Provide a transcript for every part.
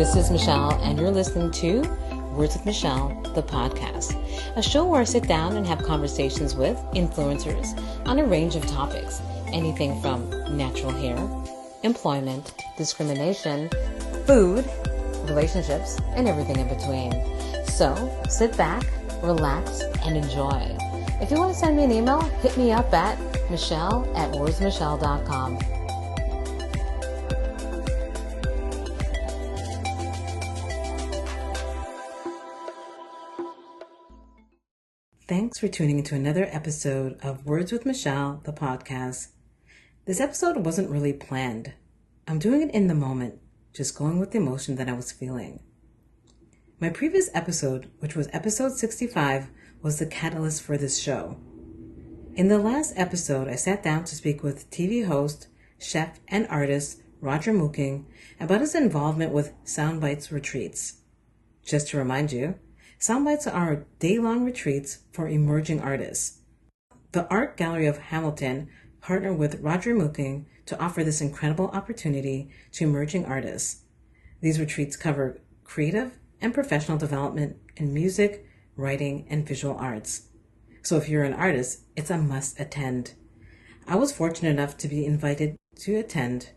This is Michelle, and you're listening to Words with Michelle, the podcast, a show where I sit down and have conversations with influencers on a range of topics, anything from natural hair, employment, discrimination, food, relationships, and everything in between. So sit back, relax, and enjoy. If you want to send me an email, hit me up at michelle@wordsmichelle.com. Thanks for tuning into another episode of Words with Michelle, the podcast. This episode wasn't really planned. I'm doing it in the moment, just going with the emotion that I was feeling. My previous episode, which was episode 65, was the catalyst for this show. In the last episode, I sat down to speak with TV host, chef, and artist Roger Mooking about his involvement with SoundBites retreats. Just to remind you, SoundBites are day-long retreats for emerging artists. The Art Gallery of Hamilton partnered with Roger Mooking to offer this incredible opportunity to emerging artists. These retreats cover creative and professional development in music, writing, and visual arts. So if you're an artist, it's a must attend. I was fortunate enough to be invited to attend.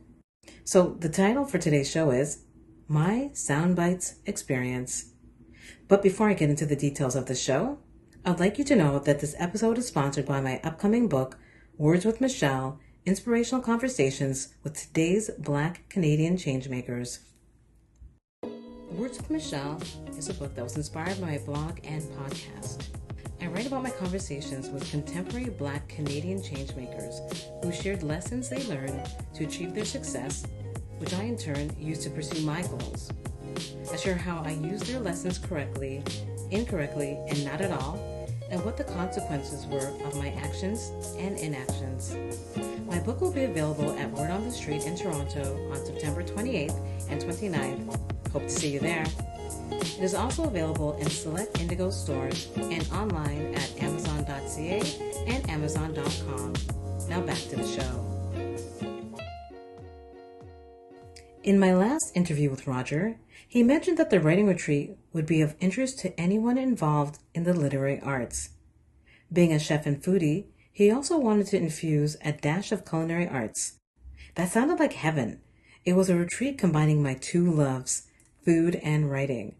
So the title for today's show is My SoundBites Experience. But before I get into the details of the show, I'd like you to know that this episode is sponsored by my upcoming book, Words with Michelle, Inspirational Conversations with Today's Black Canadian Changemakers. Words with Michelle is a book that was inspired by my blog and podcast. I write about my conversations with contemporary Black Canadian changemakers who shared lessons they learned to achieve their success, which I in turn use to pursue my goals. I share how I use their lessons correctly, incorrectly, and not at all, and what the consequences were of my actions and inactions. My book will be available at Word on the Street in Toronto on September 28th and 29th. Hope to see you there. It is also available in select Indigo stores and online at amazon.ca and amazon.com. Now back to the show. In my last interview with Roger, he mentioned that the writing retreat would be of interest to anyone involved in the literary arts. Being a chef and foodie, he also wanted to infuse a dash of culinary arts. That sounded like heaven. It was a retreat combining my two loves, food and writing.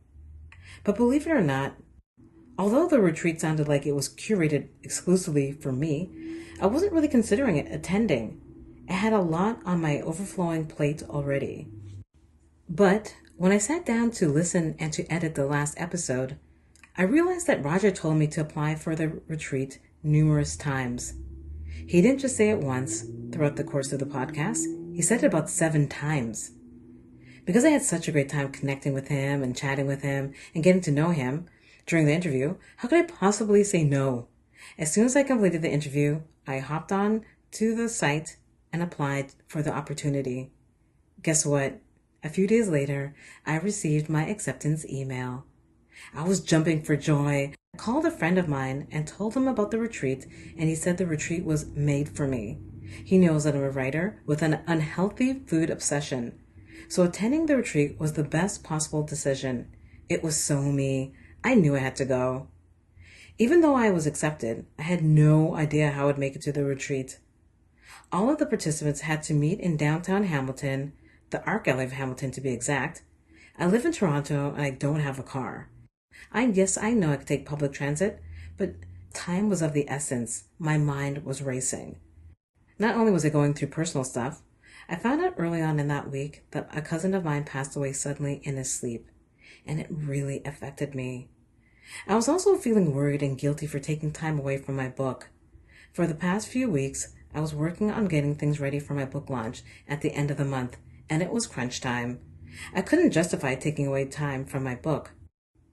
But believe it or not, although the retreat sounded like it was curated exclusively for me, I wasn't really considering attending. I had a lot on my overflowing plate already. But when I sat down to listen and to edit the last episode, I realized that Roger told me to apply for the retreat numerous times. He didn't just say it once throughout the course of the podcast, he said it about 7 times. Because I had such a great time connecting with him and chatting with him and getting to know him during the interview, how could I possibly say no? As soon as I completed the interview, I hopped on to the site and applied for the opportunity. Guess what? A few days later, I received my acceptance email. I was jumping for joy. I called a friend of mine and told him about the retreat, and he said the retreat was made for me. He knows that I'm a writer with an unhealthy food obsession. So attending the retreat was the best possible decision. It was so me. I knew I had to go. Even though I was accepted, I had no idea how I would make it to the retreat. All of the participants had to meet in downtown Hamilton, the Art Gallery of Hamilton to be exact. I live in Toronto and I don't have a car. I know I could take public transit, but time was of the essence. My mind was racing. Not only was I going through personal stuff, I found out early on in that week that a cousin of mine passed away suddenly in his sleep, and it really affected me. I was also feeling worried and guilty for taking time away from my book. For the past few weeks, I was working on getting things ready for my book launch at the end of the month, and it was crunch time. I couldn't justify taking away time from my book.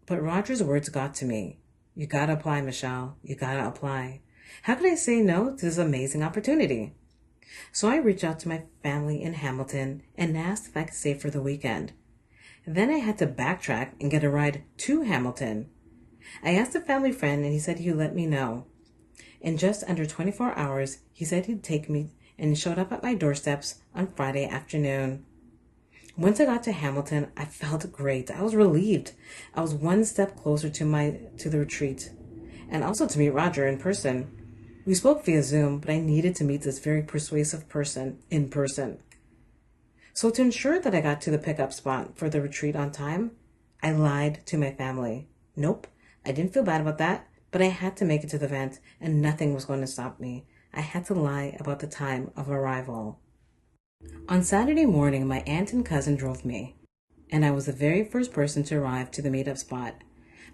But Roger's words got to me. You gotta apply, Michelle. You gotta apply. How could I say no to this amazing opportunity? So I reached out to my family in Hamilton and asked if I could stay for the weekend. Then I had to backtrack and get a ride to Hamilton. I asked a family friend and he said he would let me know. In just under 24 hours, he said he'd take me and showed up at my doorsteps on Friday afternoon. Once I got to Hamilton, I felt great. I was relieved. I was one step closer to the retreat, and also to meet Roger in person. We spoke via Zoom, but I needed to meet this very persuasive person in person. So to ensure that I got to the pickup spot for the retreat on time, I lied to my family. Nope, I didn't feel bad about that, but I had to make it to the event, and nothing was going to stop me. I had to lie about the time of arrival. On Saturday morning, my aunt and cousin drove me, and I was the very first person to arrive to the meetup spot.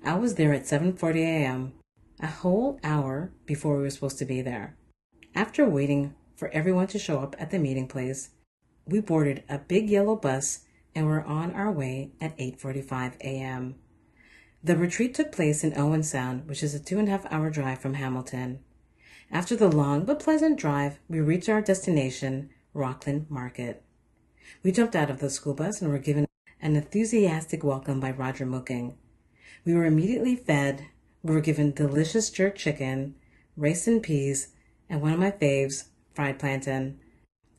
I was there at 7:40 a.m., a whole hour before we were supposed to be there. After waiting for everyone to show up at the meeting place, we boarded a big yellow bus and were on our way at 8:45 a.m. The retreat took place in Owen Sound, which is a 2.5-hour drive from Hamilton. After the long but pleasant drive, we reached our destination, Rockland Market. We jumped out of the school bus and were given an enthusiastic welcome by Roger Mooking. We were immediately fed. We were given delicious jerk chicken, rice and peas, and one of my faves, fried plantain.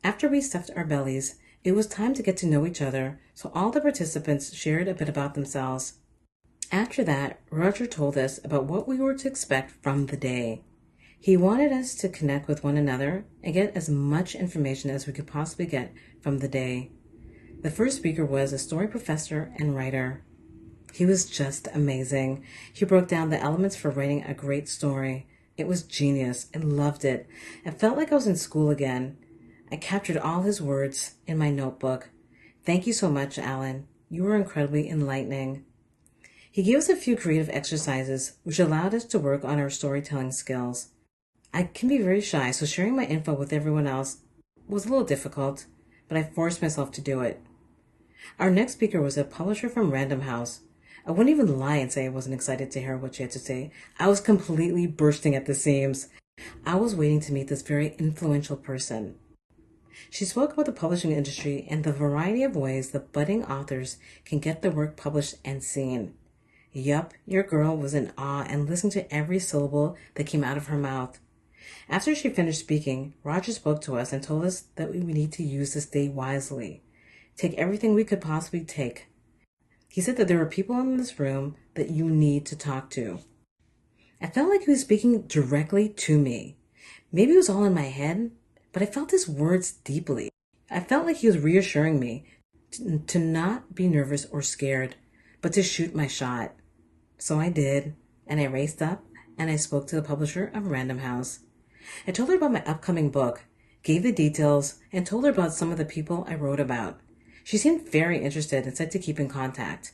After we stuffed our bellies, it was time to get to know each other, so all the participants shared a bit about themselves. After that, Roger told us about what we were to expect from the day. He wanted us to connect with one another and get as much information as we could possibly get from the day. The first speaker was a story professor and writer. He was just amazing. He broke down the elements for writing a great story. It was genius. I loved it. I felt like I was in school again. I captured all his words in my notebook. Thank you so much, Alan. You were incredibly enlightening. He gave us a few creative exercises, which allowed us to work on our storytelling skills. I can be very shy, so sharing my info with everyone else was a little difficult, but I forced myself to do it. Our next speaker was a publisher from Random House. I wouldn't even lie and say I wasn't excited to hear what she had to say. I was completely bursting at the seams. I was waiting to meet this very influential person. She spoke about the publishing industry and the variety of ways that budding authors can get their work published and seen. Yup, your girl was in awe and listened to every syllable that came out of her mouth. After she finished speaking, Roger spoke to us and told us that we need to use this day wisely. Take everything we could possibly take. He said that there were people in this room that you need to talk to. I felt like he was speaking directly to me. Maybe it was all in my head, but I felt his words deeply. I felt like he was reassuring me to not be nervous or scared, but to shoot my shot. So I did, and I raced up, and I spoke to the publisher of Random House. I told her about my upcoming book, gave the details, and told her about some of the people I wrote about. She seemed very interested and said to keep in contact.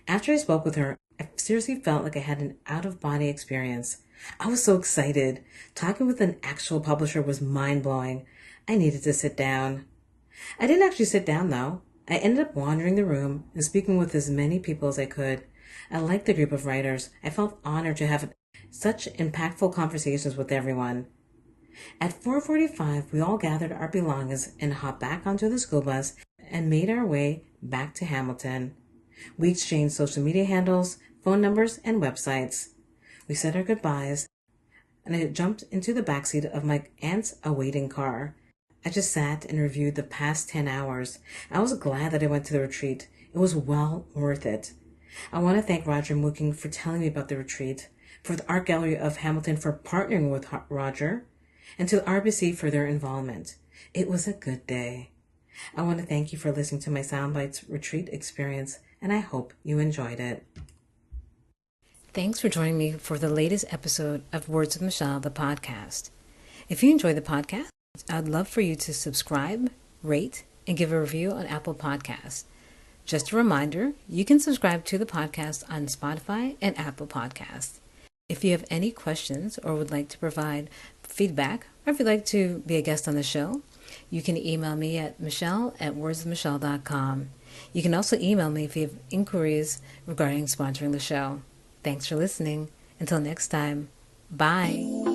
After I spoke with her, I seriously felt like I had an out-of-body experience. I was so excited. Talking with an actual publisher was mind-blowing. I needed to sit down. I didn't actually sit down, though. I ended up wandering the room and speaking with as many people as I could. I liked the group of writers. I felt honored to have such impactful conversations with everyone. At 4:45, we all gathered our belongings and hopped back onto the school bus and made our way back to Hamilton. We exchanged social media handles, phone numbers, and websites. We said our goodbyes, and I jumped into the backseat of my aunt's awaiting car. I just sat and reviewed the past 10 hours. I was glad that I went to the retreat. It was well worth it. I want to thank Roger Mooking for telling me about the retreat, for the Art Gallery of Hamilton for partnering with Roger, and to the RBC for their involvement. It was a good day. I want to thank you for listening to my SoundBites retreat experience, and I hope you enjoyed it. Thanks for joining me for the latest episode of Words with Michelle, the podcast. If you enjoy the podcast, I'd love for you to subscribe, rate, and give a review on Apple Podcasts. Just a reminder, you can subscribe to the podcast on Spotify and Apple Podcasts. If you have any questions or would like to provide feedback, or if you'd like to be a guest on the show, you can email me at michelle@wordswithmichelle.com. You can also email me if you have inquiries regarding sponsoring the show. Thanks for listening. Until next time, bye.